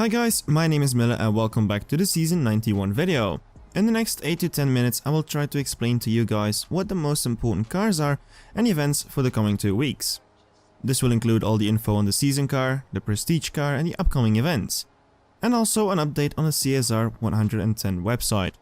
Hi guys, my name is Miller and welcome back to the Season 91 video. In the next 8 to 10 minutes I will try to explain to you guys what the most important cars are and events for the coming 2 weeks. This will include all the info on the season car, the prestige car and the upcoming events. And also an update on the CSR 110 website.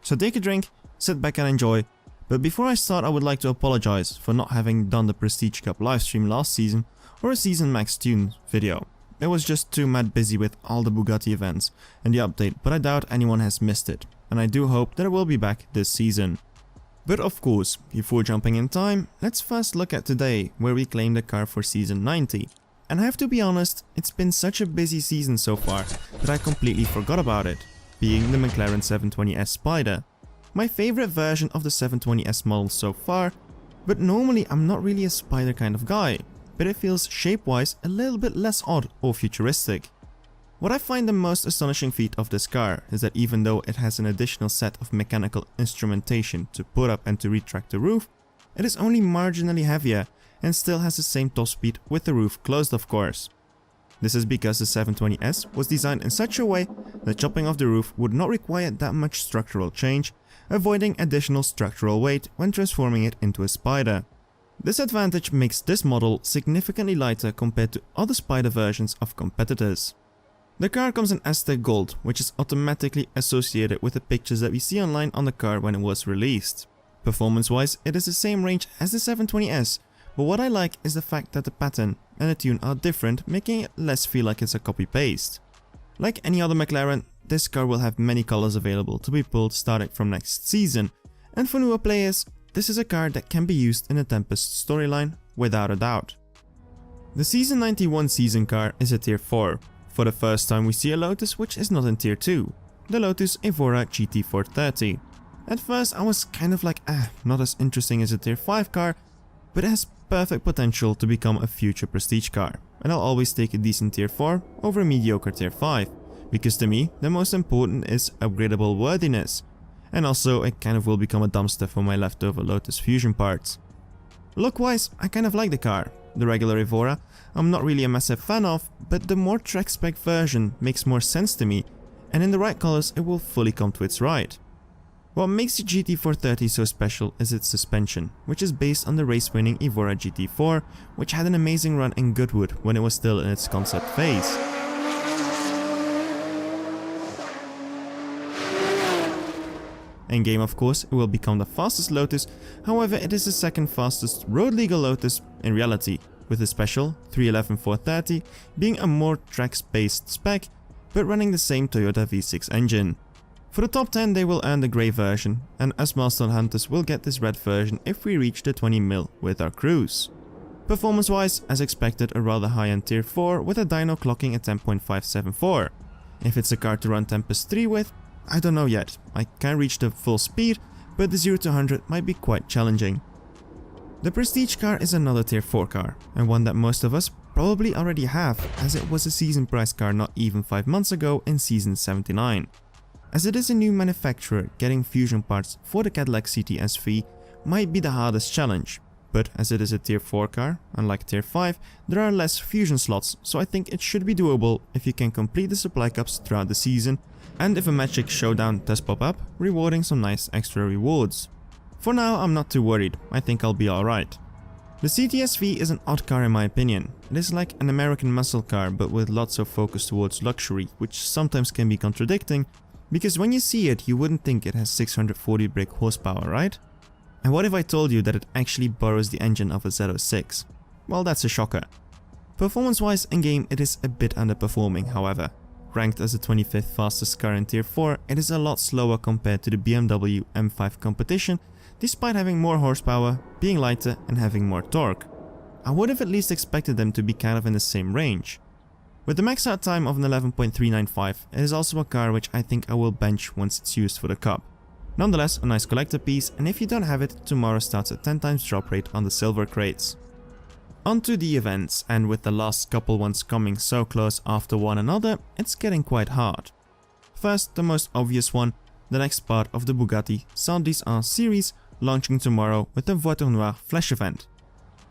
So take a drink, sit back and enjoy. But before I start I would like to apologize for not having done the Prestige Cup livestream last season or a Season Max Tune video. It was just too mad busy with all the Bugatti events and the update, but I doubt anyone has missed it, and I do hope that it will be back this season. But of course, before jumping in time, let's first look at today, where we claim the car for season 90. And I have to be honest, it's been such a busy season so far that I completely forgot about it, being the McLaren 720S Spider. My favorite version of the 720S model so far, but normally I'm not really a Spider kind of guy. But it feels shape-wise a little bit less odd or futuristic. What I find the most astonishing feat of this car is that even though it has an additional set of mechanical instrumentation to put up and to retract the roof, it is only marginally heavier and still has the same top speed with the roof closed, of course. This is because the 720S was designed in such a way that chopping off the roof would not require that much structural change, avoiding additional structural weight when transforming it into a Spider. This advantage makes this model significantly lighter compared to other Spider versions of competitors. The car comes in Aztec Gold, which is automatically associated with the pictures that we see online on the car when it was released. Performance-wise, it is the same range as the 720S, but what I like is the fact that the pattern and the tune are different, making it less feel like it's a copy-paste. Like any other McLaren, this car will have many colors available to be pulled starting from next season, and for newer players, this is a car that can be used in a Tempest storyline without a doubt. The Season 91 season car is a Tier 4. For the first time we see a Lotus which is not in Tier 2, the Lotus Evora Gt 430. At first I was kind of like, not as interesting as a Tier 5 car, but it has perfect potential to become a future prestige car, and I'll always take a decent Tier 4 over a mediocre Tier 5, because to me the most important is upgradable worthiness. And also it kind of will become a dumpster for my leftover Lotus Fusion parts. Look-wise, I kind of like the car. The regular Evora I'm not really a massive fan of, but the more track spec version makes more sense to me, and in the right colors it will fully come to its right. What makes the GT430 so special is its suspension, which is based on the race-winning Evora GT4, which had an amazing run in Goodwood when it was still in its concept phase. In game, of course, it will become the fastest Lotus, however it is the second fastest road legal Lotus in reality, with the special 311-430 being a more tracks-based spec, but running the same Toyota V6 engine. For the top 10 they will earn the grey version, and us milestone hunters will get this red version if we reach the 20 mil with our cruise. Performance wise, as expected, a rather high-end Tier 4 with a dyno clocking at 10.574. If it's a car to run Tempest 3 with, I don't know yet. I can reach the full speed, but the 0 to 100 might be quite challenging. The Prestige car is another Tier 4 car, and one that most of us probably already have, as it was a season price car not even 5 months ago in Season 79. As it is a new manufacturer, getting fusion parts for the Cadillac Ctsv might be the hardest challenge, but as it is a Tier 4 car, unlike Tier 5, there are less fusion slots, so I think it should be doable if you can complete the supply cups throughout the season, and if a Magic Showdown does pop up, rewarding some nice extra rewards. For now I'm not too worried, I think I'll be alright. The Ctsv is an odd car in my opinion. It is like an American muscle car but with lots of focus towards luxury, which sometimes can be contradicting, because when you see it you wouldn't think it has 640 brake horsepower, right? And what if I told you that it actually borrows the engine of a Z06? Well, that's a shocker. Performance wise in game it is a bit underperforming, however. Ranked as the 25th fastest car in Tier 4, it is a lot slower compared to the BMW M5 competition, despite having more horsepower, being lighter and having more torque. I would have at least expected them to be kind of in the same range. With the max out time of an 11.395, it is also a car which I think I will bench once it's used for the Cup. Nonetheless, a nice collector piece, and if you don't have it, tomorrow starts a 10 times drop rate on the silver crates. Onto the events, and with the last couple ones coming so close after one another, it's getting quite hard. First, the most obvious one, the next part of the Bugatti 110 series, launching tomorrow with the Voiture Noire Flash event.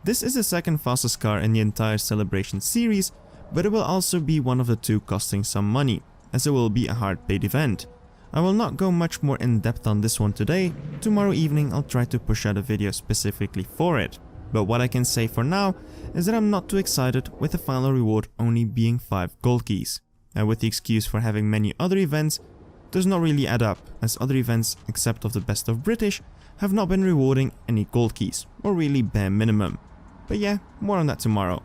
This is the second fastest car in the entire Celebration series, but it will also be one of the two costing some money, as it will be a hard paid event. I will not go much more in depth on this one today. Tomorrow evening I'll try to push out a video specifically for it. But what I can say for now is that I'm not too excited with the final reward only being 5 gold keys. And with the excuse for having many other events does not really add up, as other events except of the Best of British have not been rewarding any gold keys, or really bare minimum. But yeah, more on that tomorrow.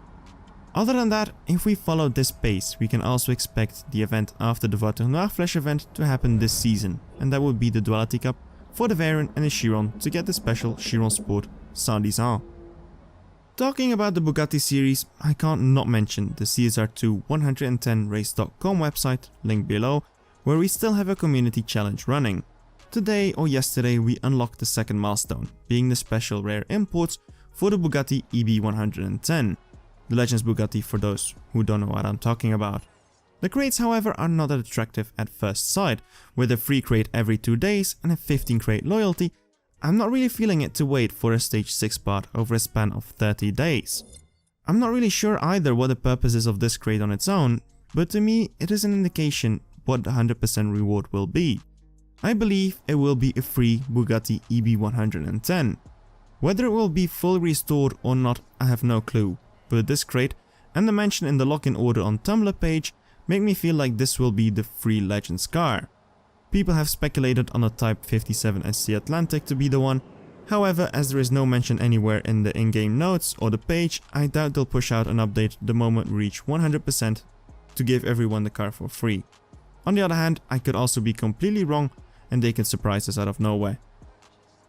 Other than that, if we follow this pace, we can also expect the event after the Voiture Noire Flash event to happen this season, and that would be the Duality Cup for the Veyron and the Chiron to get the special Chiron Sport Sans Design. Talking about the Bugatti series, I can't not mention the CSR 110 race.com website, link below, where we still have a community challenge running. Today or yesterday we unlocked the second milestone, being the special rare imports for the Bugatti EB110, the Legends Bugatti for those who don't know what I'm talking about. The crates however are not that attractive at first sight. With a free crate every 2 days and a 15 crate loyalty, I'm not really feeling it to wait for a stage 6 part over a span of 30 days. I'm not really sure either what the purpose is of this crate on its own, but to me it is an indication what the 100% reward will be. I believe it will be a free Bugatti EB110. Whether it will be fully restored or not, I have no clue, but this crate and the mention in the lock-in order on Tumblr page make me feel like this will be the free Legends car. People have speculated on a Type 57 SC Atlantic to be the one. However, as there is no mention anywhere in the in-game notes or the page, I doubt they'll push out an update the moment we reach 100% to give everyone the car for free. On the other hand, I could also be completely wrong and they can surprise us out of nowhere.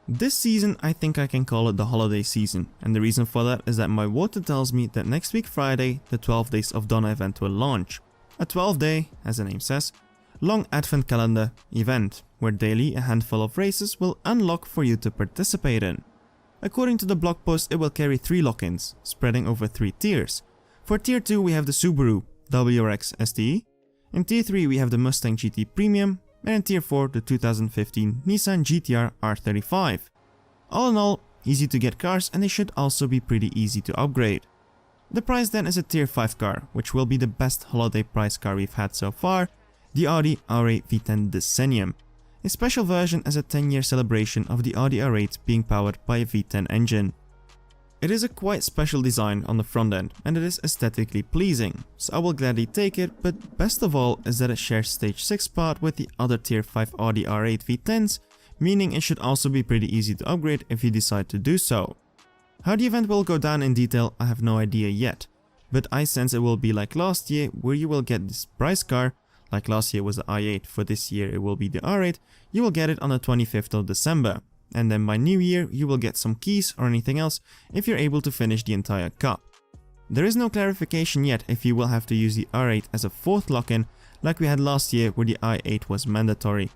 This season I think I can call it the holiday season, and the reason for that is that my water tells me that next week Friday the 12 Days of Donna event will launch. A 12-day, as the name says, long advent calendar event, where daily a handful of races will unlock for you to participate in. According to the blog post, it will carry 3 lock-ins, spreading over 3 tiers. For tier 2 we have the Subaru WRX STE, in tier 3 we have the Mustang GT Premium, and in tier 4 the 2015 Nissan GTR R35. All in all, easy to get cars, and they should also be pretty easy to upgrade. The prize then is a tier 5 car, which will be the best holiday prize car we've had so far, the Audi R8 V10 Decennial, a special version as a 10-year celebration of the Audi R8 being powered by a V10 engine. It is a quite special design on the front end, and it is aesthetically pleasing, so I will gladly take it, but best of all is that it shares stage 6 part with the other tier 5 Audi R8 V10s, meaning it should also be pretty easy to upgrade if you decide to do so. How the event will go down in detail I have no idea yet, but I sense it will be like last year, where you will get this prize car. Like last year was the i8, for this year it will be the R8, you will get it on the 25th of December. And then by New Year you will get some keys or anything else if you're able to finish the entire cup. There is no clarification yet if you will have to use the R8 as a 4th lock-in like we had last year where the i8 was mandatory.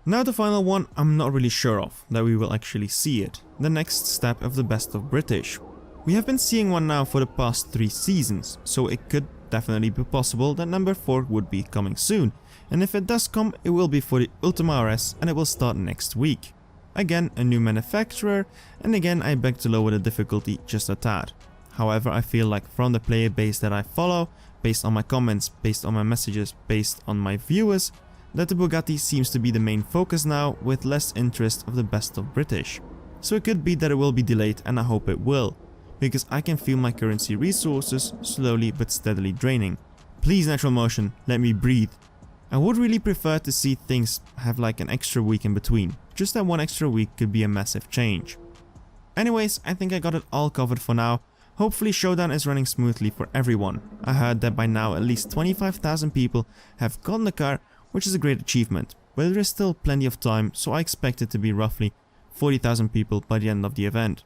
Now the final one I'm not really sure of, that we will actually see it, the next step of the Best of British. We have been seeing one now for the past 3 seasons, so it could definitely be possible that number 4 would be coming soon, and if it does come, it will be for the Ultima RS and it will start next week. Again, a new manufacturer, and again I beg to lower the difficulty just a tad. However, I feel like from the player base that I follow, based on my comments, based on my messages, based on my viewers, that the Bugatti seems to be the main focus now, with less interest of the Best of British. So it could be that it will be delayed, and I hope it will, because I can feel my currency resources slowly but steadily draining. Please Natural Motion, let me breathe. I would really prefer to see things have like an extra week in between. Just that one extra week could be a massive change. Anyways, I think I got it all covered for now. Hopefully Showdown is running smoothly for everyone. I heard that by now at least 25,000 people have gotten the car, which is a great achievement, but there is still plenty of time, so I expect it to be roughly 40,000 people by the end of the event.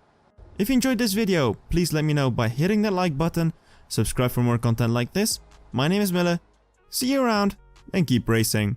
If you enjoyed this video, please let me know by hitting that like button, subscribe for more content like this. My name is Mille, see you around, and keep racing.